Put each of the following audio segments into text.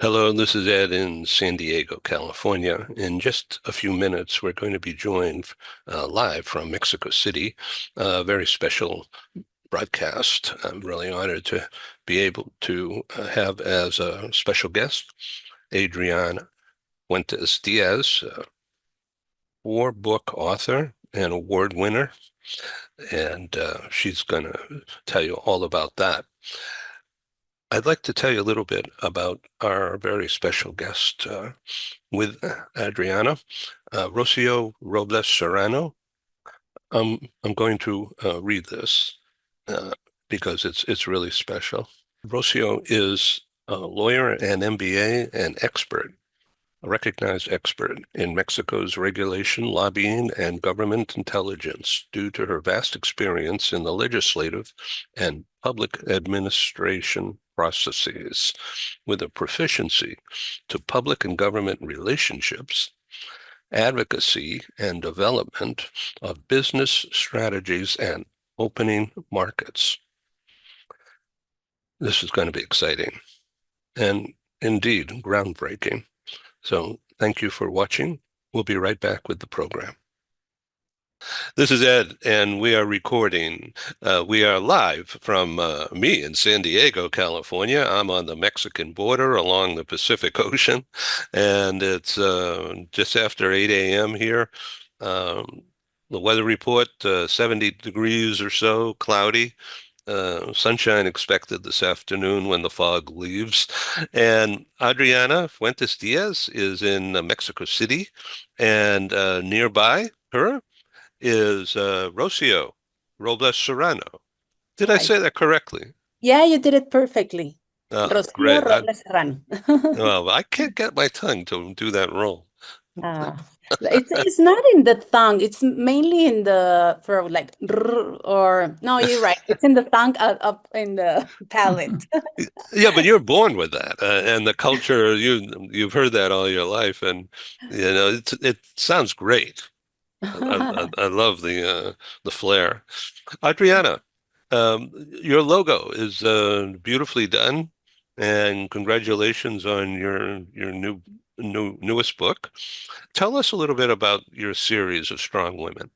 Hello, this is Ed in San Diego, California. In just a few minutes, we're going to be joined live from Mexico City, a very special broadcast. I'm really honored to be able to have as a special guest Adriana Fuentes Diaz, four-book author and award winner, and she's going to tell you all about that. I'd like to tell you a little bit about our very special guest with Adriana, Rocio Robles Serrano. I'm going to read this because it's really special. Rocio is a lawyer and MBA and a recognized expert in Mexico's regulation, lobbying, and government intelligence due to her vast experience in the legislative and public administration processes, with a proficiency to public and government relationships, advocacy, and development of business strategies and opening markets. This is going to be exciting and indeed groundbreaking. So thank you for watching. We'll be right back with the program. This is Ed, and we are recording. We are live from me in San Diego, California. I'm on the Mexican border along the Pacific Ocean, and it's just after 8 a.m. here. The weather report, 70 degrees or so, cloudy. Sunshine expected this afternoon when the fog leaves. And Adriana Fuentes Diaz is in Mexico City, and nearby her is Rocio Robles Serrano. Did I Right. say that correctly? Yeah, you did it perfectly. Rocío Great. Robles Serrano. Well, I can't get my tongue to do that roll. Ah, it's not in the tongue. It's mainly in the throat, like or no, you're right. It's in the tongue, up in the palate. Yeah, but you're born with that, and the culture you've heard that all your life, and it sounds great. I love the flair. Adriana, your logo is beautifully done, and congratulations on your newest book. Tell us a little bit about your series of Strong Women.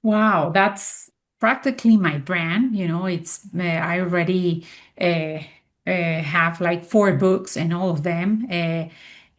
Wow, that's practically my brand. It's I already uh, have like four books, and all of them.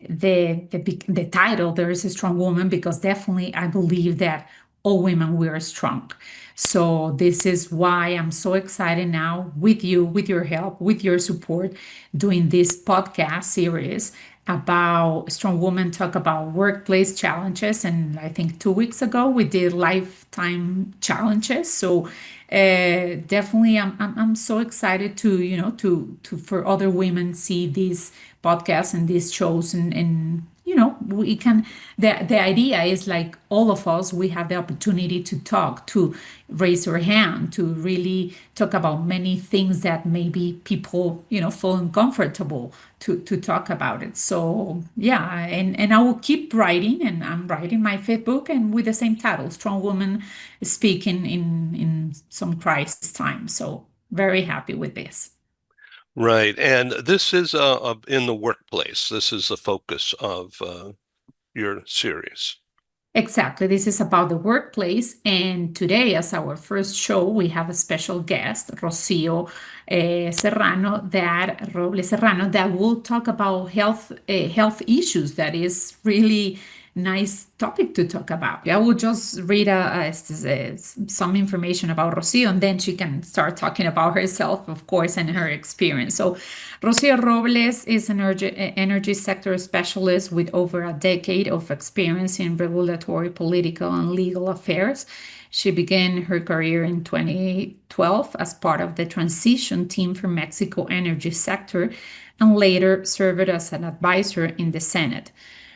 The title, "There is a Strong Woman," because definitely I believe that all women we are strong. So this is why I'm so excited now with you, with your help, with your support, doing this podcast series about strong women talk about workplace challenges. And I think 2 weeks ago we did lifetime challenges. So definitely I'm so excited to to for other women see these podcasts and these shows, and we can, the idea is like all of us, we have the opportunity to talk, to raise our hand, to really talk about many things that maybe people feel uncomfortable to talk about it. So yeah, and I will keep writing, and I'm writing my fifth book, and with the same title, Strong Woman Speaking in Some Crisis Time. So very happy with this. Right, and this is in the workplace. This is the focus of your series. Exactly. This is about the workplace. And today, as our first show, we have a special guest, Rocio Robles Serrano, that will talk about health issues. That is really nice topic to talk about. I will just read some information about Rocio, and then she can start talking about herself, of course, and her experience. So Rocio Robles is an energy sector specialist with over a decade of experience in regulatory, political, and legal affairs. She began her career in 2012 as part of the transition team for Mexico energy sector, and later served as an advisor in the Senate,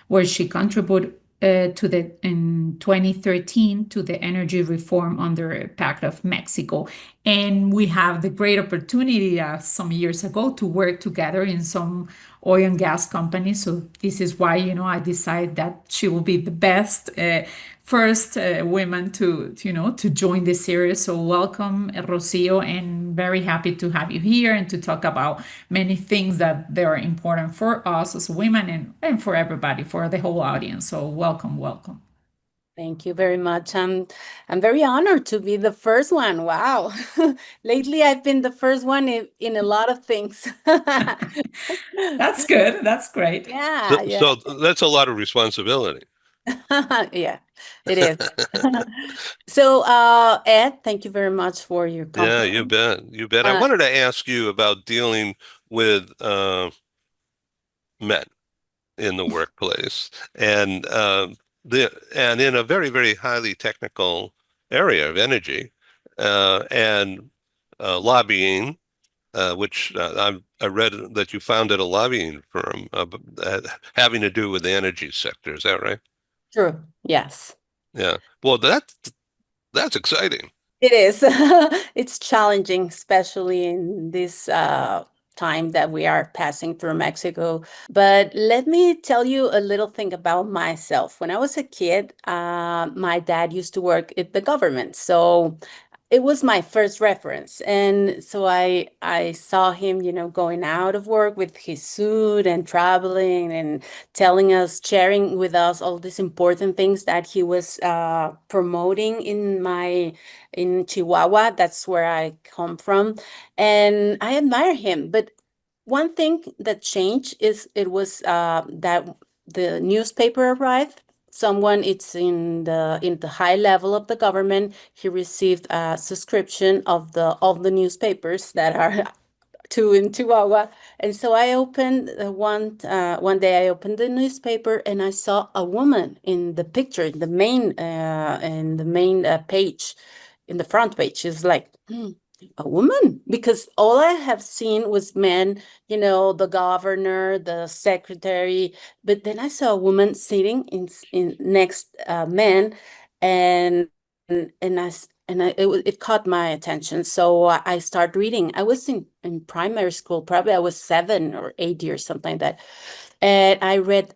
where she contributed in 2013 to the energy reform under Pact of Mexico. And we have the great opportunity some years ago to work together in some oil and gas companies. So this is why I decided that she will be the best first women to join this series. So welcome, Rocio, and very happy to have you here and to talk about many things that they are important for us as women and for everybody, for the whole audience. So welcome, welcome. Thank you very much. I'm very honored to be the first one. Wow. Lately, I've been the first one in a lot of things. That's good. That's great. Yeah, yeah. So that's a lot of responsibility. Yeah, it is. So, Ed, thank you very much for your Yeah, you compliment. bet. You bet. I Uh, wanted to ask you about dealing with men in the workplace and in a very, very highly technical area of energy and lobbying, which I read that you founded a lobbying firm having to do with the energy sector. Is that right? True. Yes. Yeah. Well, that's exciting. It is. It's challenging, especially in this time that we are passing through Mexico. But let me tell you a little thing about myself. When I was a kid, my dad used to work at the government. So it was my first reference. And so I saw him, going out of work with his suit and traveling and telling us, sharing with us all these important things that he was promoting in Chihuahua. That's where I come from. And I admire him. But one thing that changed is it was that the newspaper arrived. Someone it's in the high level of the government. He received a subscription of the newspapers that are two in Chihuahua. And so I opened one day I opened the newspaper and I saw a woman in the picture, in the main page, in the front page. It's like, a woman, because all I have seen was men, the governor, the secretary, but then I saw a woman sitting in next man, and it caught my attention. So I started reading. I was in primary school, probably I was 7 or 8 years, something like that. And I read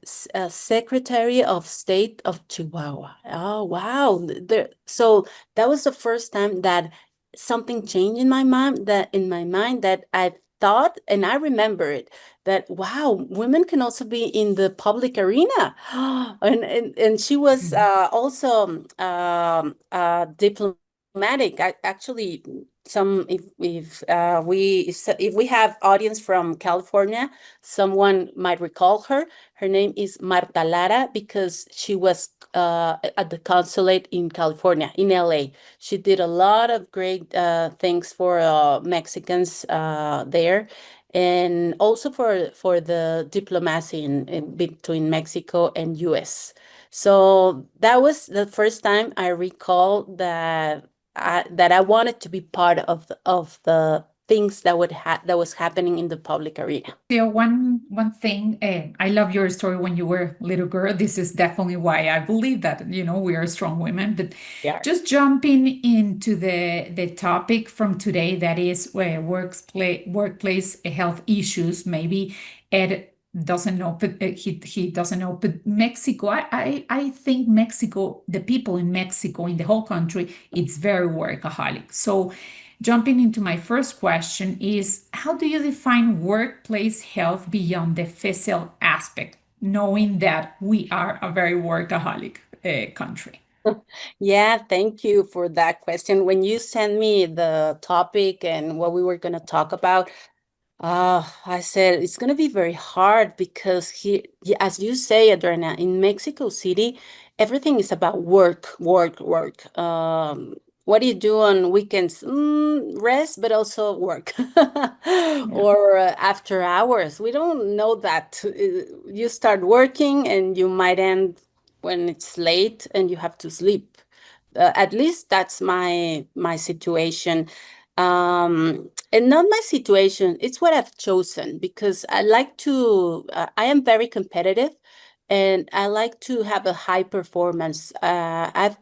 Secretary of State of Chihuahua. Oh, wow. So that was the first time that something changed in my mind that I thought, and I remember it, that wow, women can also be in the public arena. And she was also diplomatic. Actually, some if we have audience from California, someone might recall her. Her name is Marta Lara because she was at the consulate in California, in LA. She did a lot of great things for Mexicans there, and also for the diplomacy in between Mexico and US. So that was the first time I recall that I wanted to be part of the things that was happening in the public arena. Yeah, one thing, I love your story when you were a little girl. This is definitely why I believe that, we are strong women. But Yeah. just jumping into the topic from today, that is workplace health issues. Maybe Ed doesn't know, but he doesn't know. But Mexico, I think Mexico, the people in Mexico, in the whole country, it's very workaholic. So jumping into my first question is, how do you define workplace health beyond the physical aspect, knowing that we are a very workaholic country? Yeah, thank you for that question. When you sent me the topic and what we were going to talk about, I said it's going to be very hard because as you say, Adriana, in Mexico City, everything is about work, work, work. What do you do on weekends? Rest, but also work. Yeah. Or after hours. We don't know that. You start working and you might end when it's late and you have to sleep. At least that's my situation. And not my situation, it's what I've chosen because I am very competitive and I like to have a high performance. I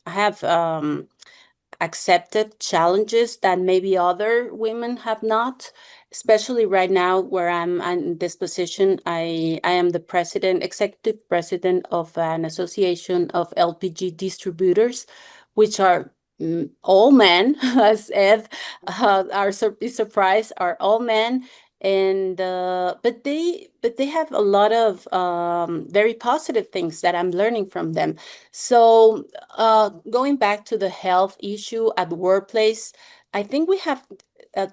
have accepted challenges that maybe other women have not, especially right now where I'm in this position. I am the executive president of an association of LPG distributors, which are all men, as Ed is surprised, are all men. And but they have a lot of very positive things that I'm learning from them. So going back to the health issue at the workplace, I think we have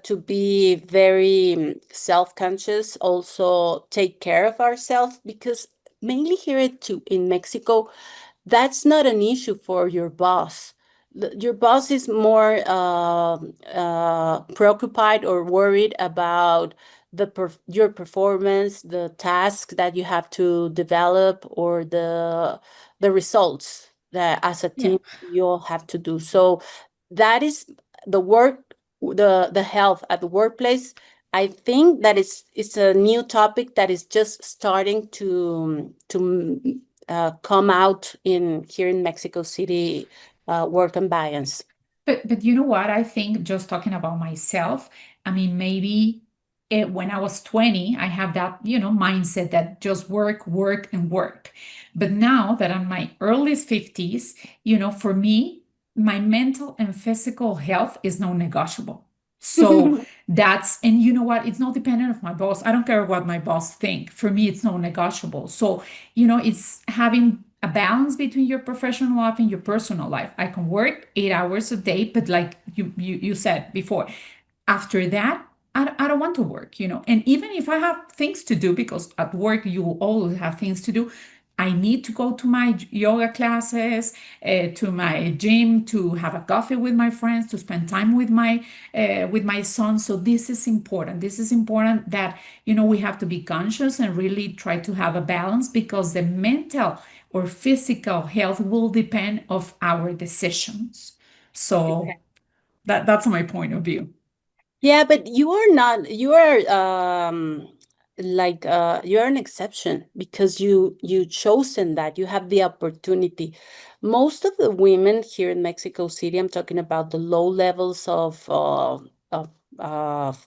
to be very self-conscious, also take care of ourselves, because mainly here in Mexico, that's not an issue for your boss. Your boss is more preoccupied or worried about your performance, the task that you have to develop, or the results that as a Yeah. team you all have to do. So that is the work, the health at the workplace. I think that it's a new topic that is just starting to come out in here in Mexico City, work and balance. But you know what? I think just talking about myself, I mean, maybe when I was 20, I have that, mindset that just work, work, and work. But now that I'm my earliest 50s, for me, my mental and physical health is non-negotiable. So and you know what? It's not dependent of my boss. I don't care what my boss think. For me, it's non-negotiable. So, it's having a balance between your professional life and your personal life. I can work 8 hours a day, but like you said before, after that, I don't want to work, And even if I have things to do, because at work you will always have things to do, I need to go to my yoga classes, to my gym, to have a coffee with my friends, to spend time with my son. So this is important. This is important that we have to be conscious and really try to have a balance, because the mental or physical health will depend of our decisions. So that's my point of view. Yeah, but you are not, you are like you're an exception, because you chosen that, you have the opportunity. Most of the women here in Mexico City, I'm talking about the low levels of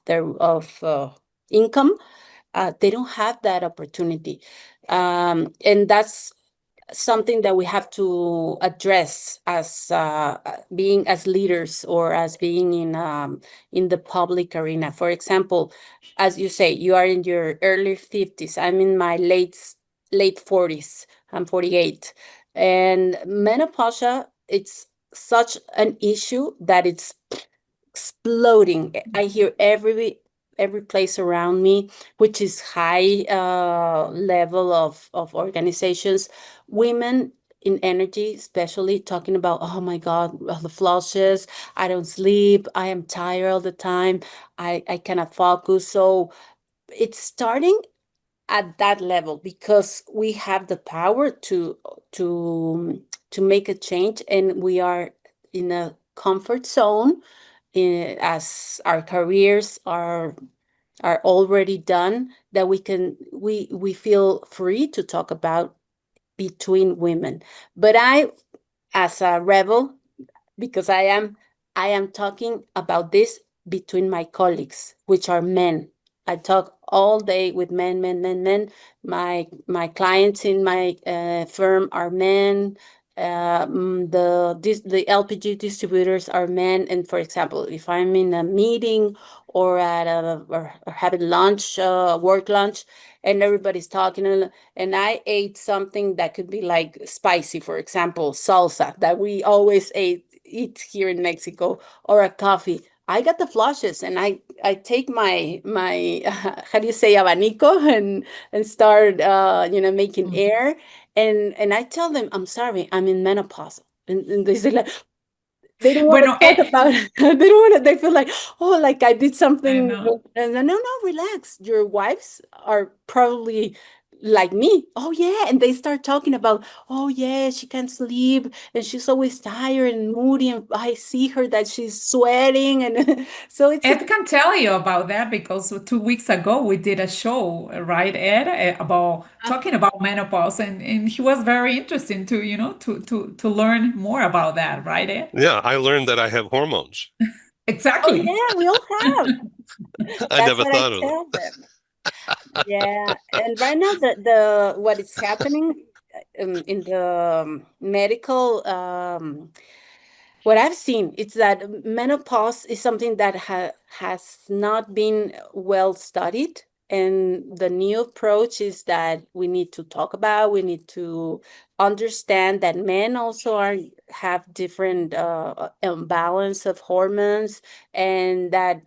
their of income, they don't have that opportunity. And that's something that we have to address as being as leaders, or as being in the public arena. For example, as you say, you are in your early 50s. I'm in my late 40s. I'm 48. And menopause, it's such an issue that it's exploding. I hear every place around me, which is high level of organizations, women in energy, especially talking about, oh my God, the flushes, I don't sleep, I am tired all the time, I cannot focus. So it's starting at that level, because we have the power to make a change, and we are in a comfort zone, as our careers are already done, that we feel free to talk about between women. But I, as a rebel, because I am talking about this between my colleagues, which are men. I talk all day with men, men, men, men. My clients in my firm are men. The LPG distributors are men. And for example, if I'm in a meeting, or or having lunch, work lunch, and everybody's talking, and I ate something that could be like spicy, for example, salsa that we always eat here in Mexico, or a coffee, I got the flushes, and I take my how do you say, abanico, and start making Mm. air, and I tell them, I'm sorry, I'm in menopause, and they say like, they don't want to Bueno, talk about it. They don't want to. They feel like, oh, like I did I something. know. And no, no, relax. Your wives are probably like me. Oh yeah, and they start talking about, oh yeah, she can't sleep and she's always tired and moody, and I see her that she's sweating, and so it's a Ed can tell you about that because 2 weeks ago we did a show, right, Ed, about talking uh-huh. about menopause, and he was very interesting to, to learn more about that, right, Ed? Yeah, I learned that I have hormones. Oh Exactly. yeah, we all have. I That's never what I thought of that. tell them. Yeah, and right now the what is happening in the medical what I've seen is that menopause is something that has not been well studied. And the new approach is that we need to talk about, we need to understand that men also have different imbalance of hormones, and that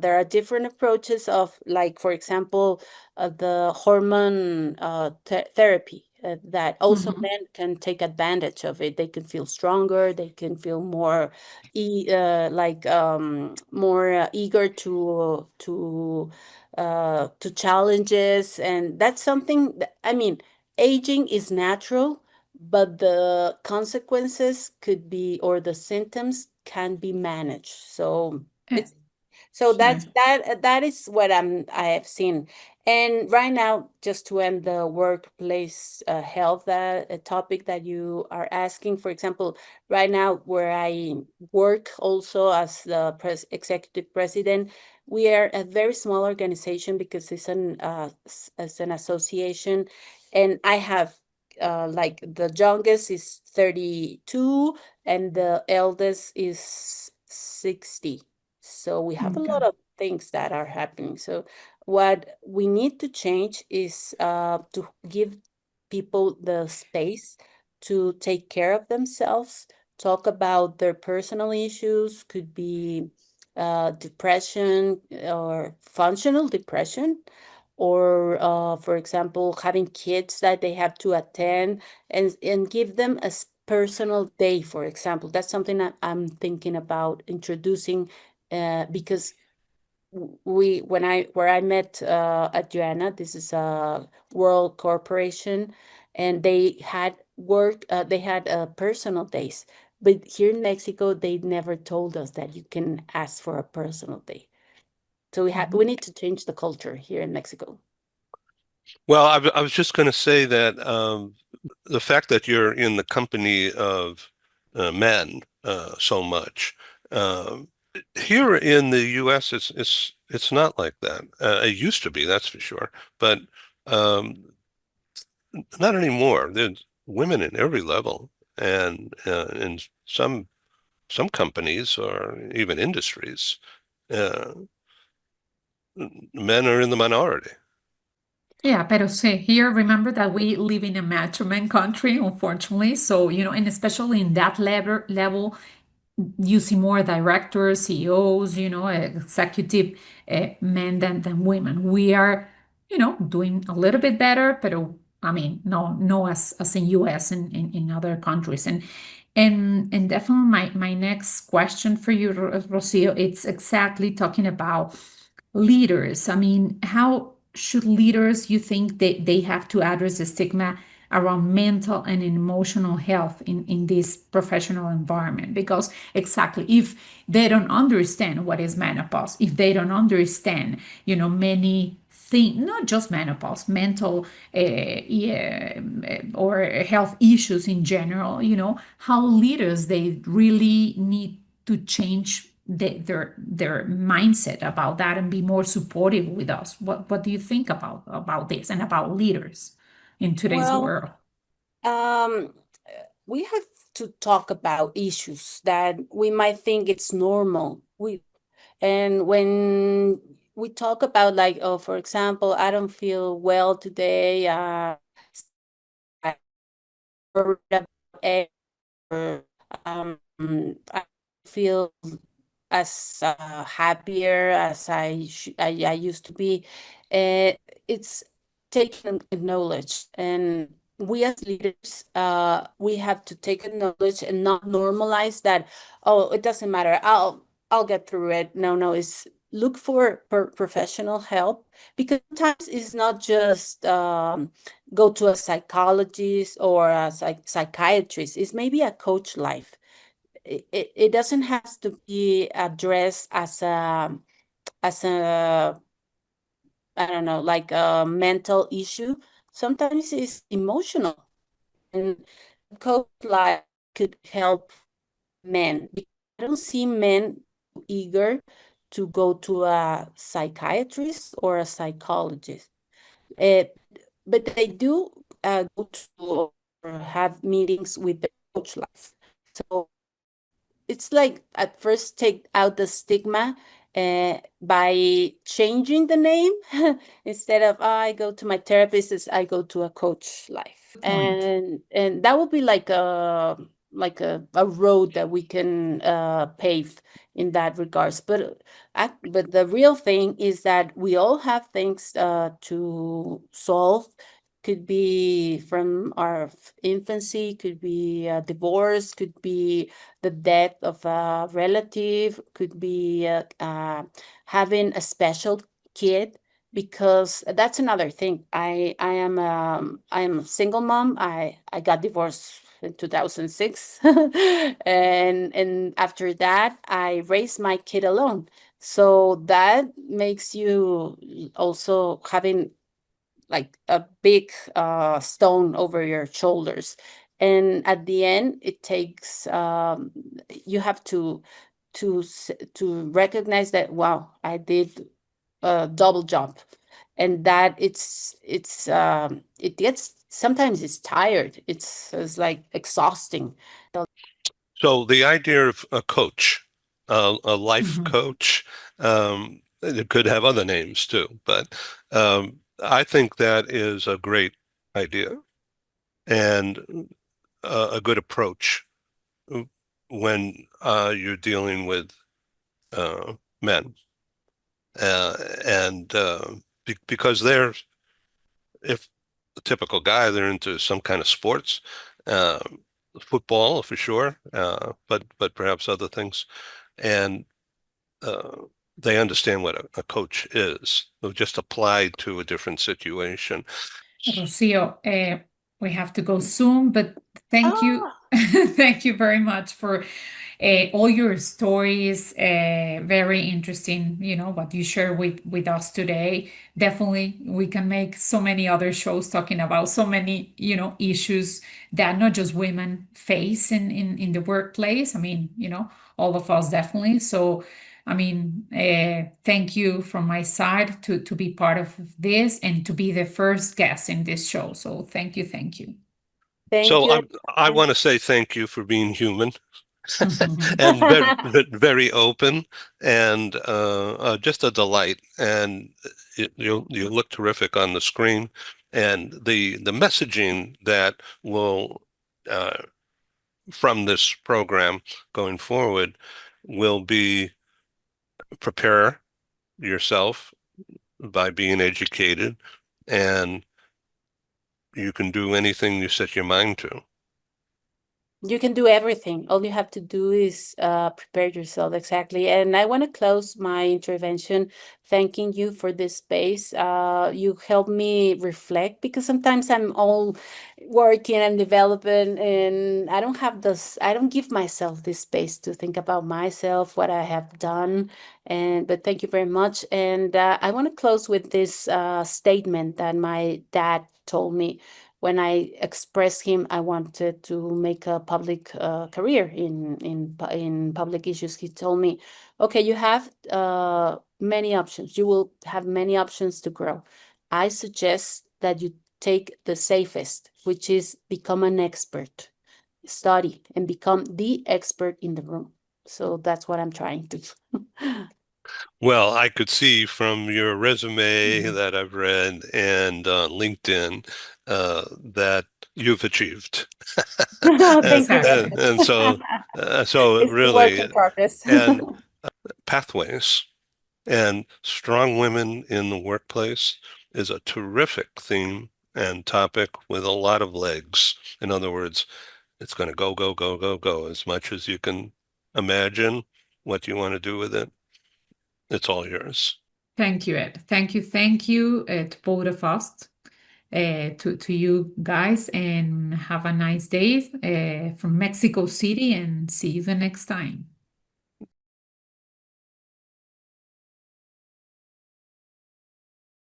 there are different approaches of, like, for example, the hormone therapy. That also Mhm. men can take advantage of it. They can feel stronger. They can feel more, more eager to challenges, and that's something that, I mean, aging is natural, but the consequences could be, or the symptoms can be managed. So Eh, it's so Sure. that is what I have seen. And right now, just to end the workplace health a topic that you are asking, for example, right now where I work also as the executive president, we are a very small organization because it's an association, and I have like the youngest is 32 and the eldest is 60. So we have a Okay. lot of things that are happening. So what we need to change is to give people the space to take care of themselves, talk about their personal issues, could be depression or functional depression, or for example, having kids that they have to attend, and give them a personal day, for example. That's something that I'm thinking about introducing, because we when I where I met Adriana, this is a world corporation, and they had personal days. But here in Mexico, they never told us that you can ask for a personal day. So we Mhm. need to change the culture here in Mexico. Well, I was just going to say that the fact that you're in the company of men so much um, here in the U.S. it's not like that. It used to be, that's for sure, but um, not anymore. There's women in every level, and in some companies or even industries, uh, men are in the minority. Yeah, pero see, here, remember that we live in a macho man country, unfortunately. So, and especially in that level, you see more directors, CEOs, executive men than women. We are, doing a little bit better, but I mean, no, as in US and in other countries. And definitely my next question for you, Rocio, it's exactly talking about leaders. I mean, how should leaders, you think, they have to address the stigma around mental and emotional health in this professional environment? Because exactly, if they don't understand what is menopause, if they don't understand, many things, not just menopause, mental yeah, or health issues in general, how leaders, they really need to change their mindset about that and be more supportive with us. What do you think about this and about leaders in today's Well, world? um, we have to talk about issues that we might think it's normal. And when we talk about, like, oh, for example, I don't feel well today, I worried about it, or I feel as happier as I used to be. Uh, it's taken acknowledge, and we as leaders, we have to take acknowledge and not normalize that. Oh, it doesn't matter. I'll get through it. No, no, look for professional help, because sometimes it's not just go to a psychologist or a psychiatrist. It's maybe a coach life. It doesn't have to be addressed as a I don't know, like a mental issue. Sometimes it's emotional, and coach life could help men. I don't see men eager to go to a psychiatrist or a psychologist. Uh, but they do go to or have meetings with the coach life. So it's like at first take out the stigma by changing the name. Instead of I go to my therapist, is I go to a coach life, Point. and that would be like a road that we can pave in that regards. But the real thing is that we all have things to solve. Could be from our infancy, could be a divorce, could be the death of a relative, could be having a special kid, because that's another thing. I am a single mom. I got divorced in 2006, and after that I raised my kid alone. So that makes you also having like a big stone over your shoulders, and at the end it takes you have to recognize that, wow, I did a double jump, and that it gets sometimes it's tired, it's like exhausting. So the idea of a coach, a life Mhm. coach, it could have other names too, but I think that is a great idea and a good approach when you're dealing with men. And because they're, if the typical guy, they're into some kind of sports, uh, football for sure, but perhaps other things. And uh, they understand what a coach is, just applied to a different situation. Rocio, we have to go soon, but thank you. Ah, Thank you very much for all your stories. Very interesting, what you share with us today. Definitely, we can make so many other shows talking about so many, issues that not just women face in the workplace. I mean, all of us definitely. So I mean, thank you from my side to be part of this and to be the first guest in this show. So thank you, thank you. thank So you I again. want to say thank you for being human Mhm. and very open and just a delight. And you look terrific on the screen, and the messaging that will uh, from this program going forward will be prepare yourself by being educated, and you can do anything you set your mind to. You can do everything. All you have to do is prepare yourself. Exactly. And I want to close my intervention thanking you for this space. You help me reflect, because sometimes I'm all working and developing, and I don't have this, I don't give myself this space to think about myself, what I have done. But thank you very much. And I want to close with this statement that my dad told me when I expressed him I wanted to make a public career in public issues. He told me, "Okay, you have many options. You will have many options to grow. I suggest that you take the safest, which is become an expert, study, and become the expert in the room." So that's what I'm trying to do. Well, I could see from your resume that I've read and LinkedIn that you've achieved. Thank you very Exactly. much. And so It's a work really, in progress. and pathways and strong women in the workplace is a terrific theme and topic with a lot of legs. In other words, it's going to go, go, go, go, go as much as you can imagine what you want to do with it. It's all yours. Thank you, Ed. Thank you to both of us, to you guys, and have a nice day from Mexico City, and see you the next time.